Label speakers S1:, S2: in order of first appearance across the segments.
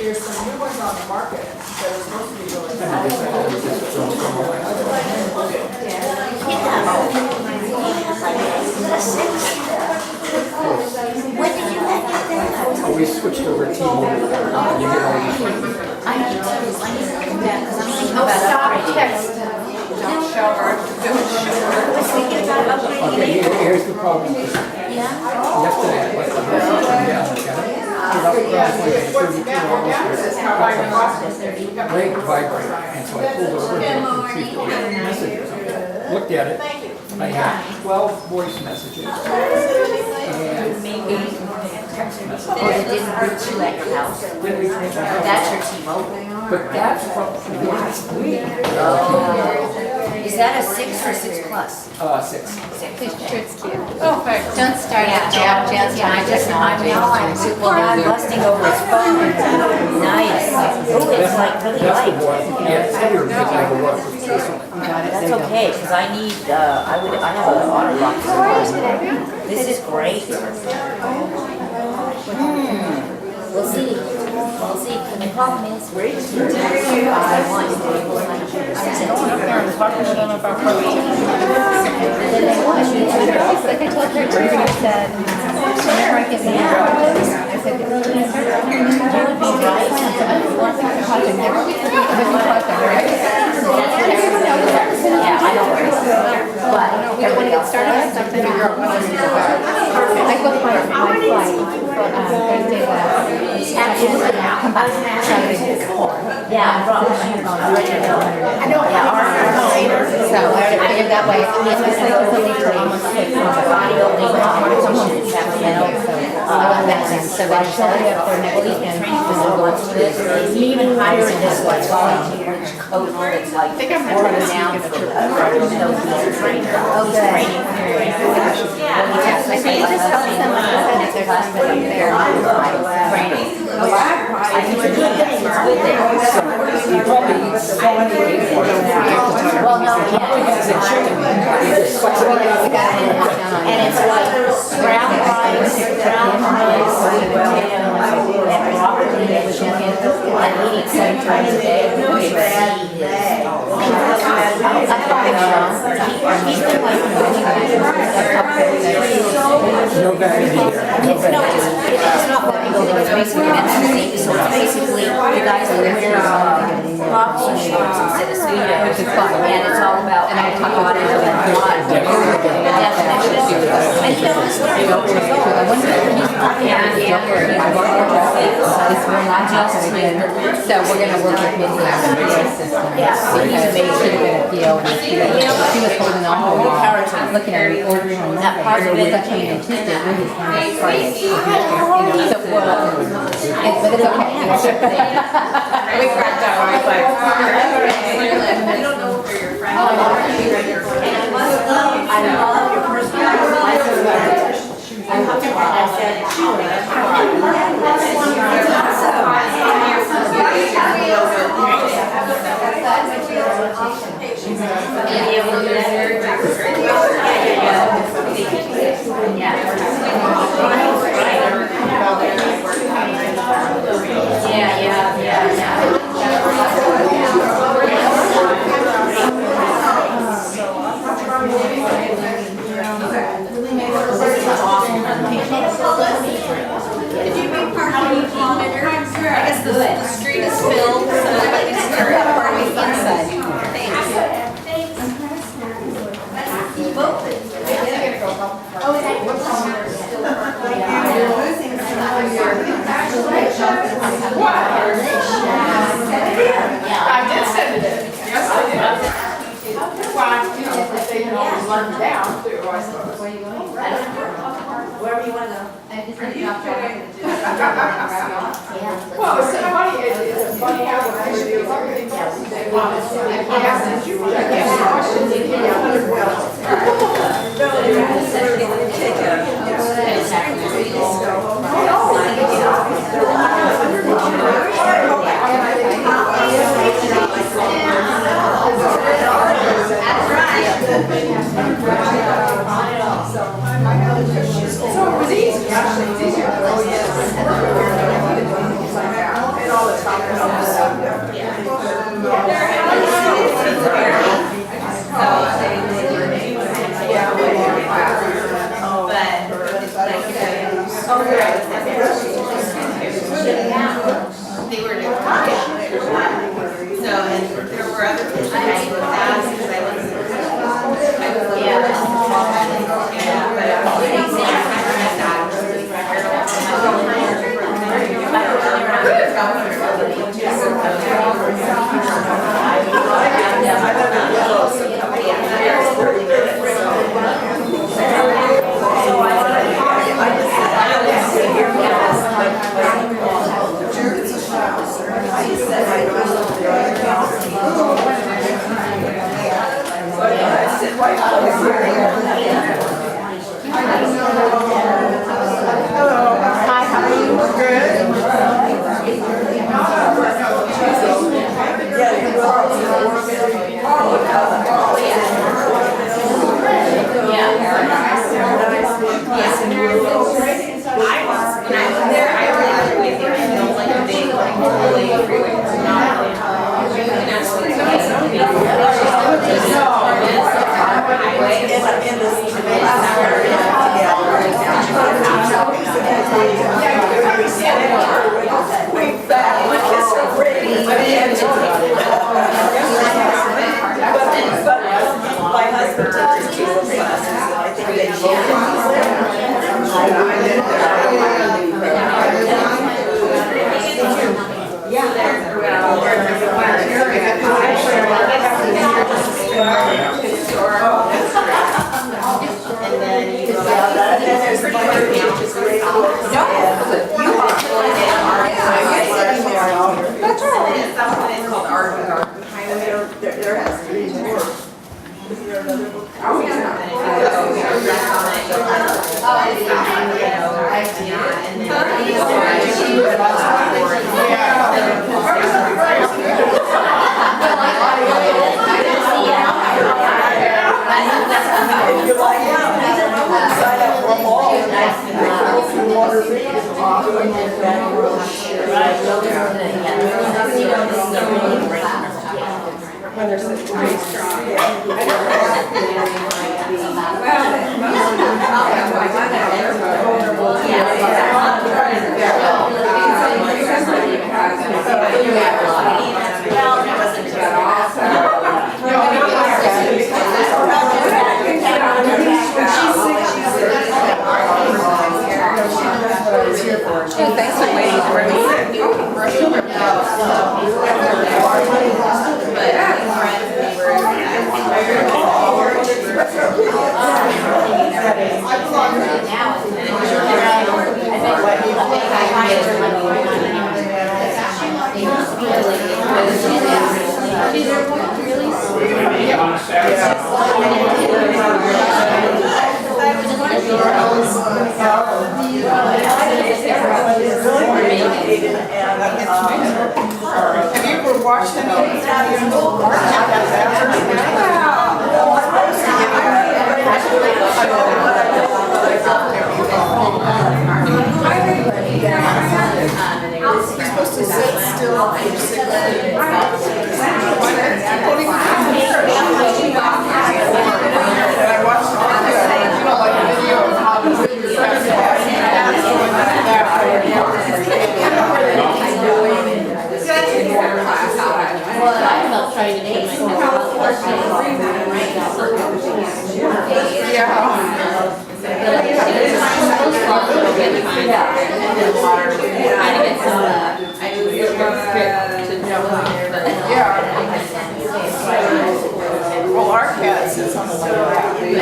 S1: there's some new ones on the market that are supposed to be really good.
S2: When did you have that?
S3: We switched over to you get all these.
S2: I need to look at that because I'm thinking about upgrading.
S1: Don't show her.
S2: I was thinking about upgrading
S3: Okay,
S2: it.
S3: here's the problem.
S2: Yeah.
S3: Yesterday, I went to the house and down, okay?
S1: What's the back down? That's how I watched this.
S3: Brake vibrate, and so I pulled over to see messages. Looked at it, I had 12 voice messages and
S2: Maybe.
S3: 8 text messages.
S2: Oh, it didn't reach you at your house.
S3: Didn't reach my house.
S2: That's your T-Mobile.
S3: But that's from last week.
S2: Is that a 6 or 6 plus?
S3: 6.
S4: It's cute.
S1: Oh, thanks.
S4: Don't start it, Jab. Jab's not just not
S2: Well, I'm busting over his phone. Nice. Oh, it's like really
S3: That's the
S2: light.
S3: one. Yeah, every week I go work with this one.
S2: That's okay, because I need, I have an auto lock. This is great. We'll see. We'll see. And the problem is, where is your I want to be able to like, and then they want you to.
S4: Like I told her too, I said, whenever I get the house, I said,
S2: You would be right. Yeah, I don't worry. But
S4: we don't want to get started on something. I booked my flight for Thursday to come back Saturday.
S2: yeah, I promise you.
S4: I know, so I figured that way. It's just like it's only for almost 6 months.
S2: Body opening competition is happening.
S4: I went back then, so I showed up there next weekend.
S2: Even higher in this one, which code it's like more down for the trainer.
S4: Oh, good. Yeah, so you just help them understand if there's somebody there.
S2: Training. I think it's a good thing. It's a good thing.
S3: You probably eat so many
S2: Well, no, yeah.
S3: It's a chicken.
S2: And it's like brown rice, sweet potatoes, and broccoli and chicken, and eating 7 times a day.
S3: No value here.
S2: It's not bodybuilding, it's basically men's physique, so it's basically the guys that wear boxing shorts instead of speedos, and it's all about bodybuilding, definition. And you know, it's what I go to.
S4: So we're gonna work with Mindy on the video system.
S2: Yeah.
S4: Because they should have been a deal and she was holding on to the wall. Looking at it, ordering on that part of it. It's coming in Tuesday, Wendy's coming in Friday. So but it's okay.
S1: We cracked that right, but. I don't know for your friend.
S2: I love your personality.
S5: I guess the street is filled, so it's very party inside.
S1: I did send it in. Yes, I did. Well, you know, they can always run down too, I suppose.
S2: Wherever you want to go.
S1: Well, it's funny, it's funny how the video is everything. He asked you So it was easy, actually, it's easier. Oh, yes. And all the
S5: They were new. So, and there were other kids that I knew with that because I was,
S1: Hi, how are you? Good.
S6: My husband teaches two of classes, and I think they there has to be more. Is there another book? If you like, sign up for them all. When they're sitting pretty strong.
S4: Thanks for waiting for me.
S1: Have you ever watched them? You're supposed to sit still and sit and I watched like a video of how this
S2: I felt trying to take
S1: Well, our cat sits on the lap. His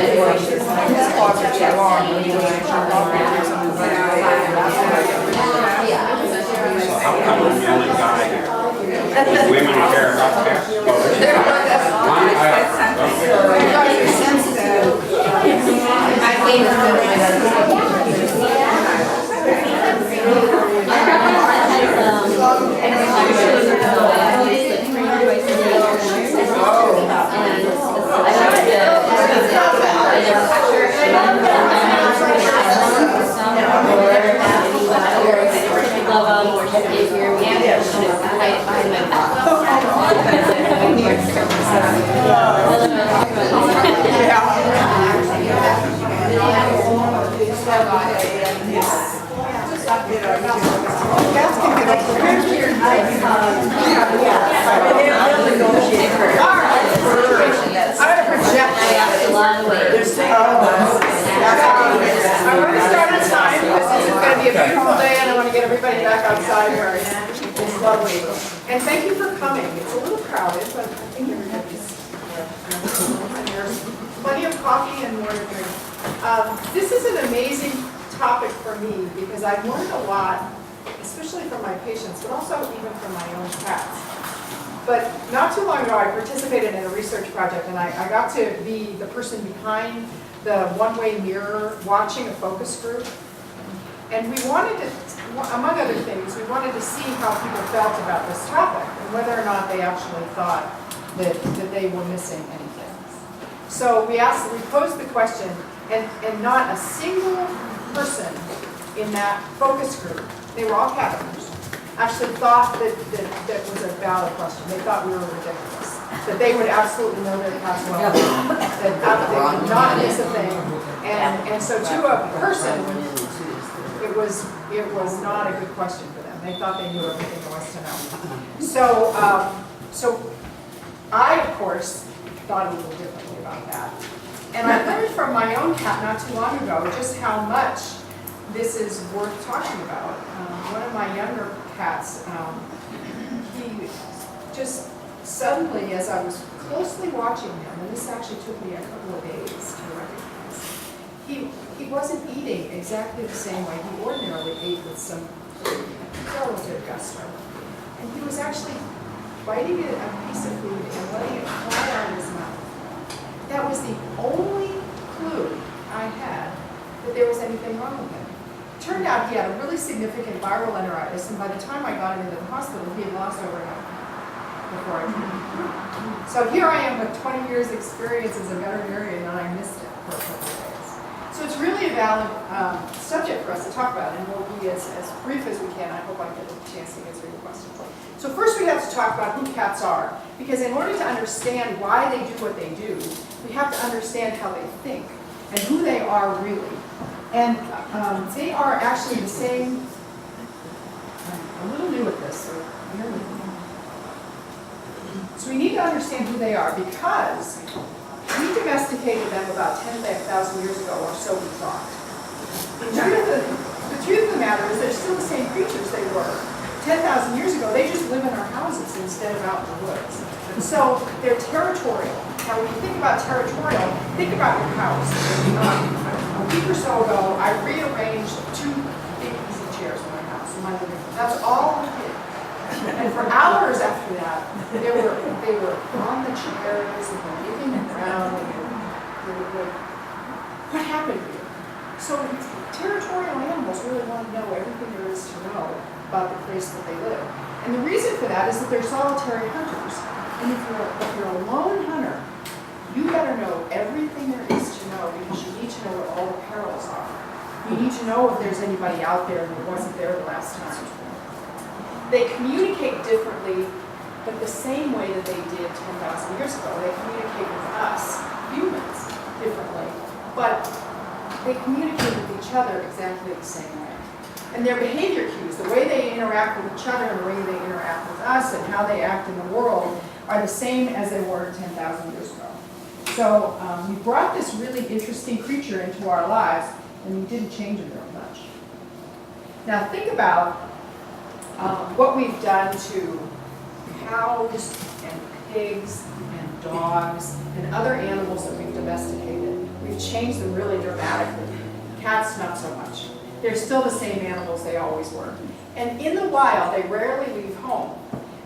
S1: claws are too long.
S7: How come I'm the only guy here? Do women care about pets?
S1: Cats can get over it. All right. I'm gonna project.
S2: A long way.
S1: I want to start on time because this is going to be a beautiful day and I want to get everybody back outside where it's lovely. And thank you for coming. It's a little crowded, but I think everybody's and there's plenty of coffee and more to drink. This is an amazing topic for me because I've learned a lot, especially from my patients, but also even from my own cats. But not too long ago, I participated in a research project and I got to be the person behind the one-way mirror watching a focus group. And we wanted to, among other things, we wanted to see how people felt about this topic and whether or not they actually thought that they were missing anything. So we posed the question, and not a single person in that focus group, they were all cat owners, actually thought that was a valid question. They thought we were ridiculous. That they would absolutely know their cats well. That they would not miss a thing. And so to a person, it was not a good question for them. They thought they knew everything there was to know. So I, of course, thought a little differently about that. And I learned from my own cat not too long ago just how much this is worth talking about. One of my younger cats, he just suddenly, as I was closely watching him, and this actually took me a couple of days to recognize, he wasn't eating exactly the same way he ordinarily ate with some relative gusto. And he was actually biting a piece of food and letting it fly out of his mouth. That was the only clue I had that there was anything wrong with him. Turned out he had a really significant viral enteritis, and by the time I got him into the hospital, he had lost over half before I came. So here I am with 20 years experience as a veterinarian, and I missed it for a couple of days. So it's really a valid subject for us to talk about, and we'll be as brief as we can. I hope I get a chance to answer your questions. So first we have to talk about who cats are, because in order to understand why they do what they do, we have to understand how they think and who they are really. And they are actually the same. I'm a little new at this, so bear with me. So we need to understand who they are because we domesticated them about 10,000 years ago, or so we thought. The truth of the matter is they're still the same creatures they were 10,000 years ago. They just live in our houses instead of out in the woods. So they're territorial. Now when you think about territorial, think about your house. A week or so ago, I rearranged 2 big easy chairs in my house, in my living room. That's all I did. And for hours after that, they were on the chairs and they were moving around. What happened here? So territorial animals really want to know everything there is to know about the place that they live. And the reason for that is that they're solitary hunters. And if you're a lone hunter, you better know everything there is to know because you need to know what all the perils are. You need to know if there's anybody out there who wasn't there the last time. They communicate differently, but the same way that they did 10,000 years ago. They communicate with us, humans, differently, but they communicate with each other exactly the same way. And their behavior cues, the way they interact with each other and the way they interact with us and how they act in the world are the same as they were 10,000 years ago. So we brought this really interesting creature into our lives and we didn't change it very much. Now think about what we've done to cows and pigs and dogs and other animals that we've domesticated. We've changed them really dramatically. Cats, not so much. They're still the same animals they always were. And in the wild, they rarely leave home.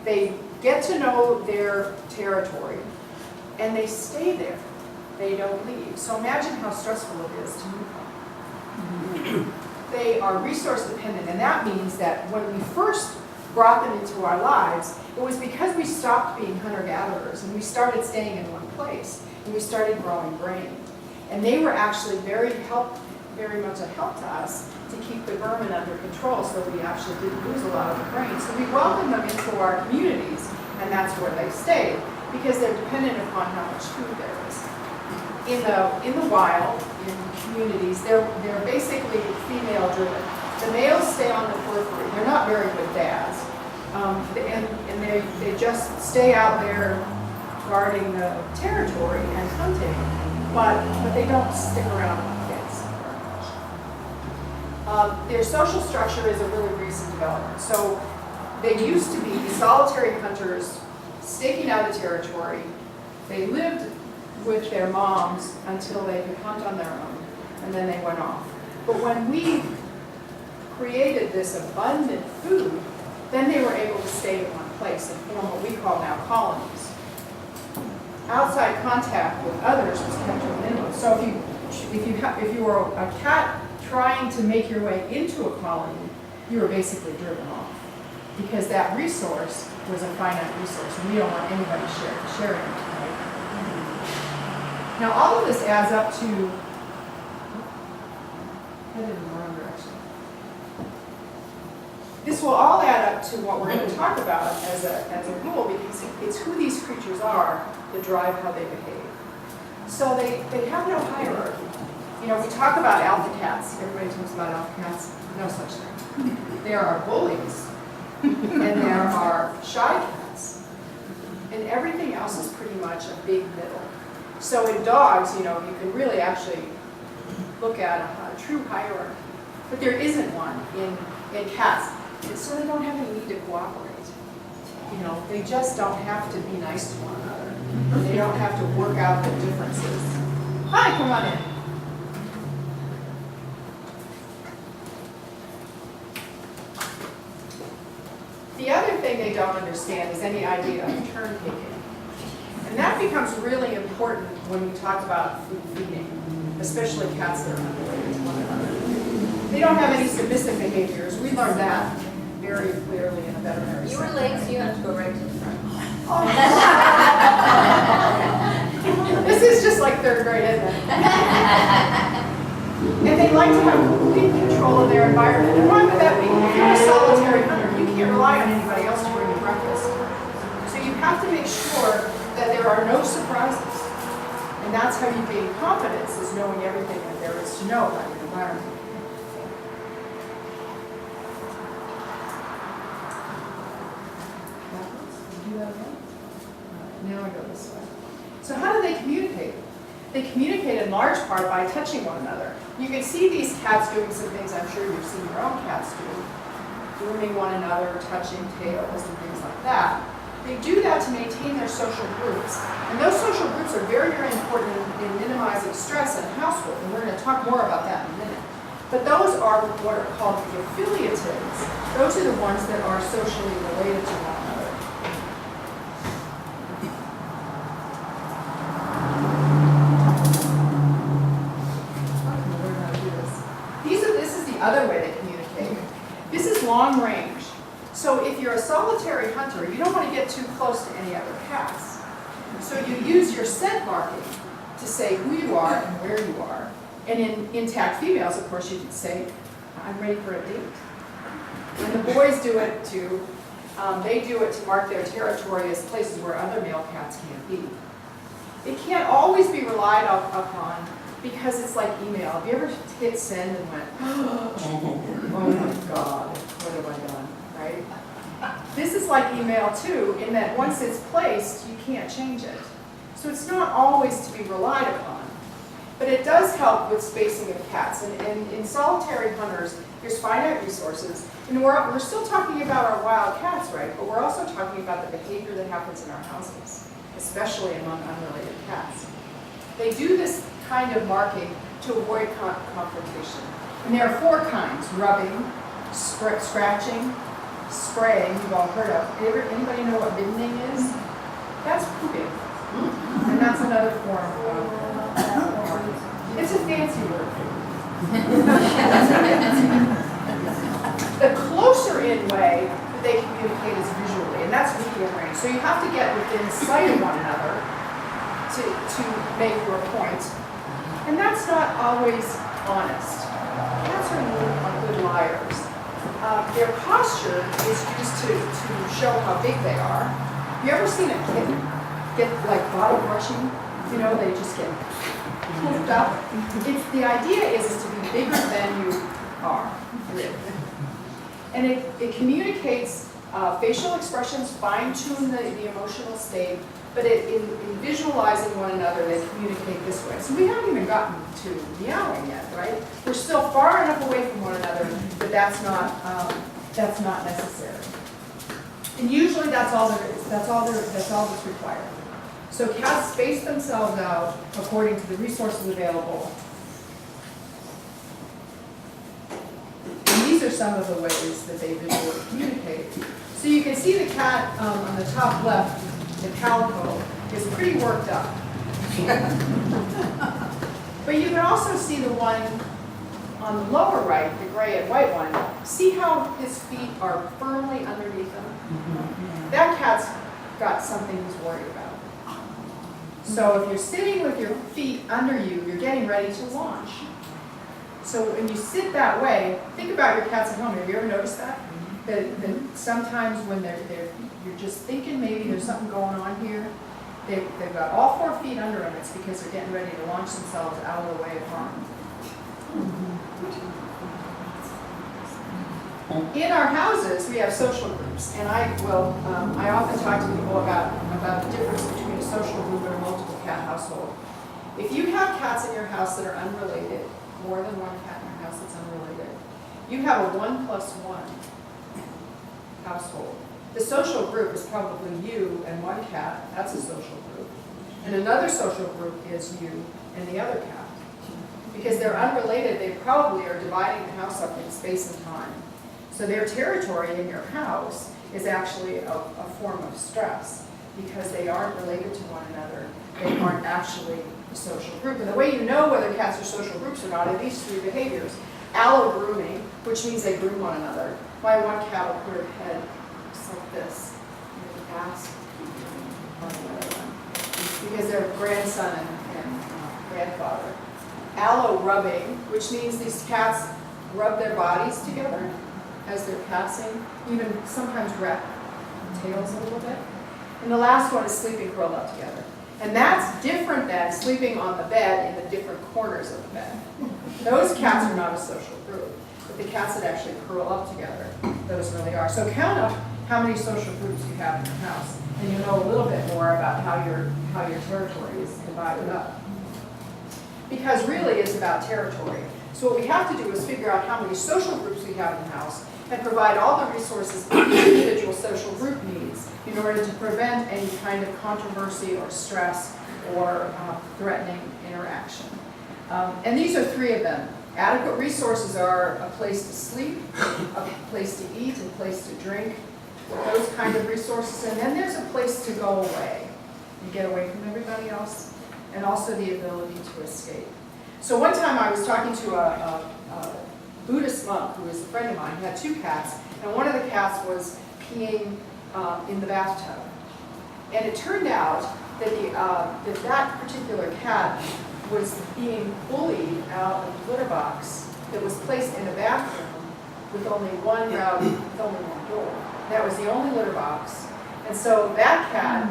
S1: They get to know their territory, and they stay there. They don't leave. So imagine how stressful it is to move home. They are resource dependent, and that means that when we first brought them into our lives, it was because we stopped being hunter-gatherers, and we started staying in one place, and we started growing grain. And they were actually very much a help to us to keep the vermin under control so we actually didn't lose a lot of the grain. So we welcomed them into our communities, and that's where they stayed, because they're dependent upon how much food there is. In the wild, in communities, they're basically female driven. The males stay on the periphery. They're not very good dads. And they just stay out there guarding the territory and hunting, but they don't stick around with kids very much. Their social structure is a really recent development. So they used to be solitary hunters staking out a territory. They lived with their moms until they could hunt on their own, and then they went off. But when we created this abundant food, then they were able to stay in one place and form what we call now colonies. Outside contact with others was kept to a minimum. So if you were a cat trying to make your way into a colony, you were basically driven off, because that resource was a finite resource, and we don't want anybody sharing it. Right? Now all of this adds up to, headed in the wrong direction. This will all add up to what we're going to talk about as a rule, because it's who these creatures are that drive how they behave. So they have no hierarchy. You know, we talk about alpha cats. Everybody talks about alpha cats. No such thing. There are bullies, and there are shy cats, and everything else is pretty much a big middle. So in dogs, you know, you can really actually look at a true hierarchy, but there isn't one in cats. And so they don't have any need to cooperate. You know, they just don't have to be nice to one another. They don't have to work out the differences. Hi, come on in. The other thing they don't understand is any idea of turn taking. And that becomes really important when we talk about food feeding, especially cats that are unrelated to one another. They don't have any submissive behaviors. We learned that very clearly in a veterinary
S5: You were
S1: setting.
S5: late, so you have to go right to the front.
S1: This is just like third grade, isn't it? And they like to have complete control of their environment. And why would that be? If you're a solitary hunter, you can't rely on anybody else to bring you breakfast. So you have to make sure that there are no surprises. And that's how you gain confidence, is knowing everything that there is to know about your environment. Now I go this way. So how do they communicate? They communicate in large part by touching one another. You can see these cats doing some things I'm sure you've seen your own cats do. Grooming one another, touching tails and things like that. They do that to maintain their social groups. And those social groups are very, very important in minimizing stress in a household. And we're going to talk more about that in a minute. But those are what are called the affiliatives. Those are the ones that are socially related to one another. Other way they communicate. This is long range. So if you're a solitary hunter, you don't want to get too close to any other cats. So you use your scent marking to say who you are and where you are. And in intact females, of course, you can say, I'm ready for a date. And the boys do it too. They do it to mark their territory as places where other male cats can't be. It can't always be relied upon, because it's like email. Have you ever hit send and went, oh my God, what have I done, right? This is like email too, in that once it's placed, you can't change it. So it's not always to be relied upon. But it does help with spacing of cats. And in solitary hunters, there's finite resources. And we're still talking about our wild cats, right? But we're also talking about the behavior that happens in our houses, especially among unrelated cats. They do this kind of marking to avoid confrontation. And there are 4 kinds: rubbing, scratching, spraying, you've all heard of. Anybody know what binding is? That's pooping. And that's another form of marking. It's a fancy word. The closer in way that they communicate is visually, and that's medium range. So you have to get within sight of one another to make your point. And that's not always honest. Cats are good liars. Their posture is used to show how big they are. You ever seen a kitten get like body brushing? You know, they just get poofed up. The idea is to be bigger than you are. And it communicates facial expressions, fine-tune the emotional state, but in visualizing one another, they communicate this way. So we haven't even gotten to meowing yet, right? We're still far enough away from one another that that's not necessary. And usually that's all there is. That's all that's required. So cats space themselves out according to the resources available. And these are some of the ways that they visually communicate. So you can see the cat on the top left, the calico, is pretty worked up. But you can also see the one on the lower right, the gray and white one. See how his feet are firmly underneath him? That cat's got something he's worried about. So if you're sitting with your feet under you, you're getting ready to launch. So when you sit that way, think about your cats at home. Have you ever noticed that? That sometimes when you're just thinking maybe there's something going on here, they've got all 4 feet under them. It's because they're getting ready to launch themselves out of the way of harm. In our houses, we have social groups, and I often talk to people about the difference between a social group and a multiple cat household. If you have cats in your house that are unrelated, more than one cat in your house that's unrelated, you have a 1+1 household. The social group is probably you and one cat, that's a social group. And another social group is you and the other cat. Because they're unrelated, they probably are dividing the house up in space and time. So their territory in your house is actually a form of stress because they aren't related to one another. They aren't actually a social group. And the way you know whether cats are social groups or not are these 3 behaviors. Allo-grooming, which means they groom one another. My one cat will put her head just like this and ask on the other one because they're grandson and grandfather. Allo-rubbing, which means these cats rub their bodies together as they're passing, even sometimes wrap tails a little bit. And the last one is sleeping curled up together. And that's different than sleeping on the bed in the different corners of the bed. Those cats are not a social group, but the cats that actually curl up together, those really are. So count up how many social groups you have in your house, and you'll know a little bit more about how your territory is divided up. Because really it's about territory. So what we have to do is figure out how many social groups we have in the house and provide all the resources each individual social group needs in order to prevent any kind of controversy or stress or threatening interaction. And these are 3 of them. Adequate resources are a place to sleep, a place to eat, a place to drink, those kind of resources. And then there's a place to go away and get away from everybody else, and also the ability to escape. So one time I was talking to a Buddhist monk who was a friend of mine. He had 2 cats, and one of the cats was peeing in the bathtub. And it turned out that that particular cat was being bullied out of the litter box that was placed in a bathroom with only one route, with only one door. That was the only litter box. And so that cat,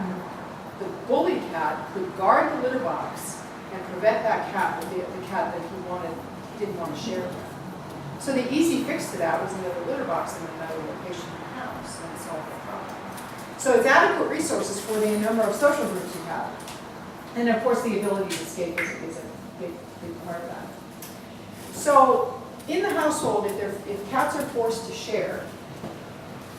S1: the bullied cat, could guard the litter box and prevent that cat with the cat that he didn't want to share with. So the easy fix to that was another litter box in another location in the house, and it solved the problem. So it's adequate resources for the number of social groups you have. And of course the ability to escape is a big part of that. So in the household, if cats are forced to share,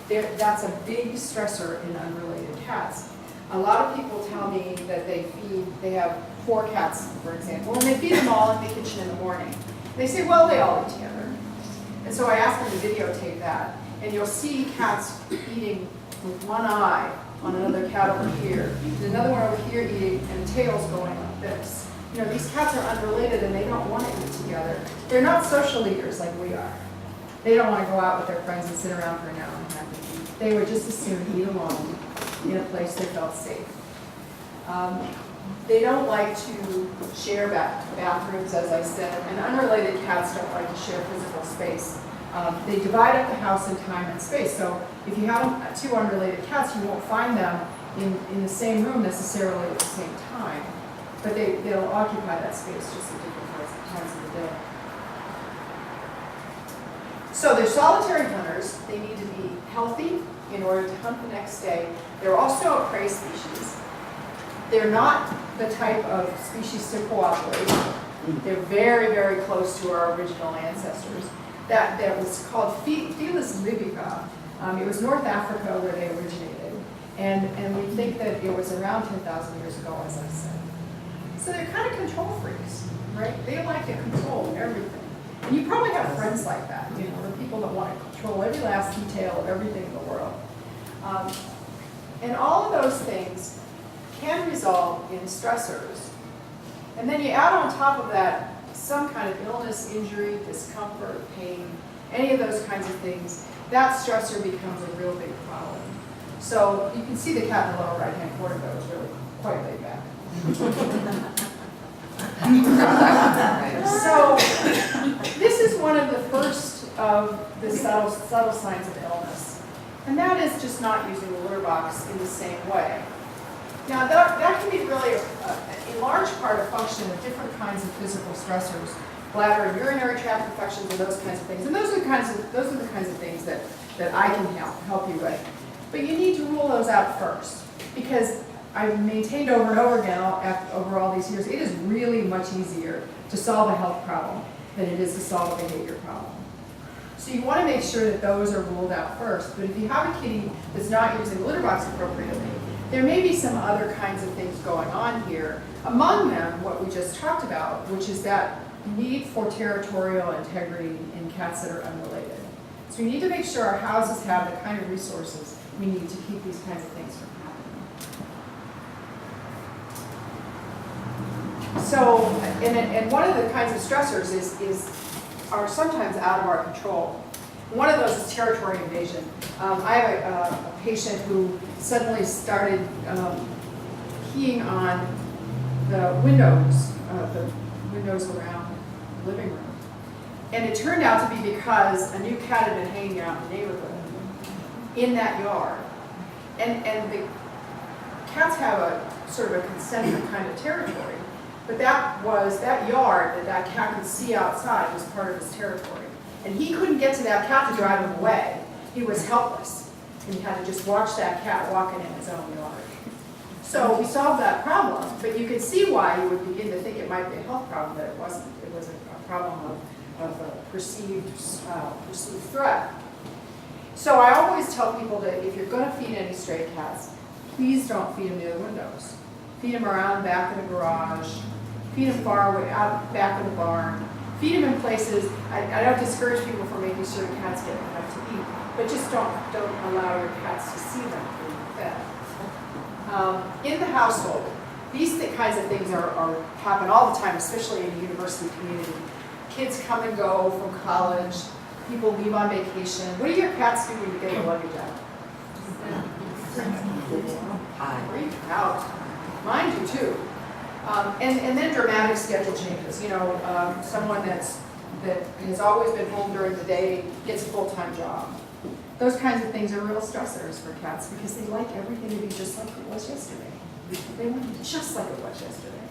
S1: that's a big stressor in unrelated cats. A lot of people tell me that they have 4 cats, for example, and they feed them all in the kitchen in the morning. They say, well, they all eat together. And so I asked them to videotape that, and you'll see cats eating with one eye on another cat over here, and another one over here eating, and tails going like this. You know, these cats are unrelated and they don't want to eat together. They're not social eaters like we are. They don't want to go out with their friends and sit around for an hour and have to eat. They would just as soon eat alone in a place they felt safe. They don't like to share bathrooms, as I said, and unrelated cats don't like to share physical space. They divide up the house in time and space. So if you have 2 unrelated cats, you won't find them in the same room necessarily at the same time, but they'll occupy that space just at different times of the day. So they're solitary hunters. They need to be healthy in order to hunt the next day. They're also a prey species. They're not the type of species to cooperate. They're very, very close to our original ancestors. That was called Felis libica. It was North Africa where they originated. And we think that it was around 10,000 years ago, as I said. So they're kind of control freaks, right? They like to control everything. And you probably have friends like that, you know, the people that want to control every last detail of everything in the world. And all of those things can result in stressors. And then you add on top of that some kind of illness, injury, discomfort, pain, any of those kinds of things, that stressor becomes a real big problem. So you can see the cat in the lower right-hand corner though is really quite laid back. So this is one of the first of the subtle signs of illness. And that is just not using the litter box in the same way. Now that can be really in large part a function of different kinds of physical stressors, bladder and urinary tract infections and those kinds of things. And those are the kinds of things that I can help you with. But you need to rule those out first, because I've maintained over and over again over all these years, it is really much easier to solve a health problem than it is to solve a behavior problem. So you want to make sure that those are ruled out first. But if you have a kitty that's not using the litter box appropriately, there may be some other kinds of things going on here. Among them, what we just talked about, which is that need for territorial integrity in cats that are unrelated. So we need to make sure our houses have the kind of resources we need to keep these kinds of things from happening. So, and one of the kinds of stressors are sometimes out of our control. One of those is territory invasion. I have a patient who suddenly started peeing on the windows around the living room. And it turned out to be because a new cat had been hanging out in the neighborhood in that yard. And the cats have a sort of a concentric kind of territory, but that yard that cat could see outside was part of his territory. And he couldn't get to that cat to drive him away. He was helpless. And he had to just watch that cat walking in his own yard. So we solved that problem, but you could see why you would begin to think it might be a health problem, but it wasn't. It was a problem of a perceived threat. So I always tell people that if you're going to feed any stray cats, please don't feed them near the windows. Feed them around back of the garage. Feed them far away out back of the barn. Feed them in places. I don't discourage people from making sure the cats get enough to eat, but just don't allow your cats to see them being fed. In the household, these kinds of things happen all the time, especially in the university community. Kids come and go from college. People leave on vacation. What do your cats do when you get your luggage out? Freak out. Mine do too. And then dramatic schedule changes. You know, someone that has always been home during the day gets a full-time job. Those kinds of things are real stressors for cats because they like everything to be just like it was yesterday. They want it just like it was yesterday.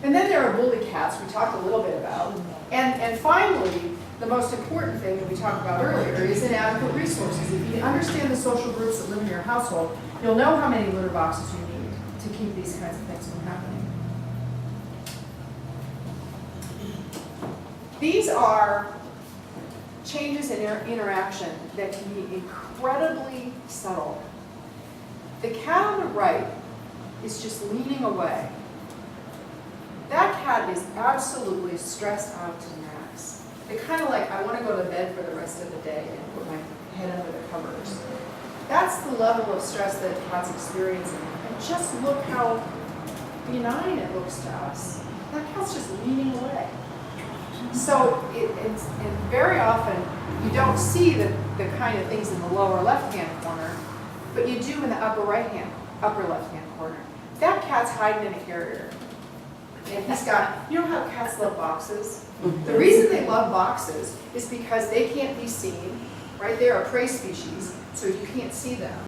S1: And then there are bully cats we talked a little bit about. And finally, the most important thing that we talked about earlier is inadequate resources. If you understand the social groups that live in your household, you'll know how many litter boxes you need to keep these kinds of things from happening. These are changes in interaction that can be incredibly subtle. The cat on the right is just leaning away. That cat is absolutely stressed out to the max. They're kind of like, I want to go to bed for the rest of the day and put my head under the covers. That's the level of stress that a cat's experiencing. And just look how benign it looks to us. That cat's just leaning away. So, and very often, you don't see the kind of things in the lower left-hand corner, but you do in the upper left-hand corner. That cat's hiding in a carrier. And he's got, you know how cats love boxes? The reason they love boxes is because they can't be seen, right? They're a prey species, so you can't see them.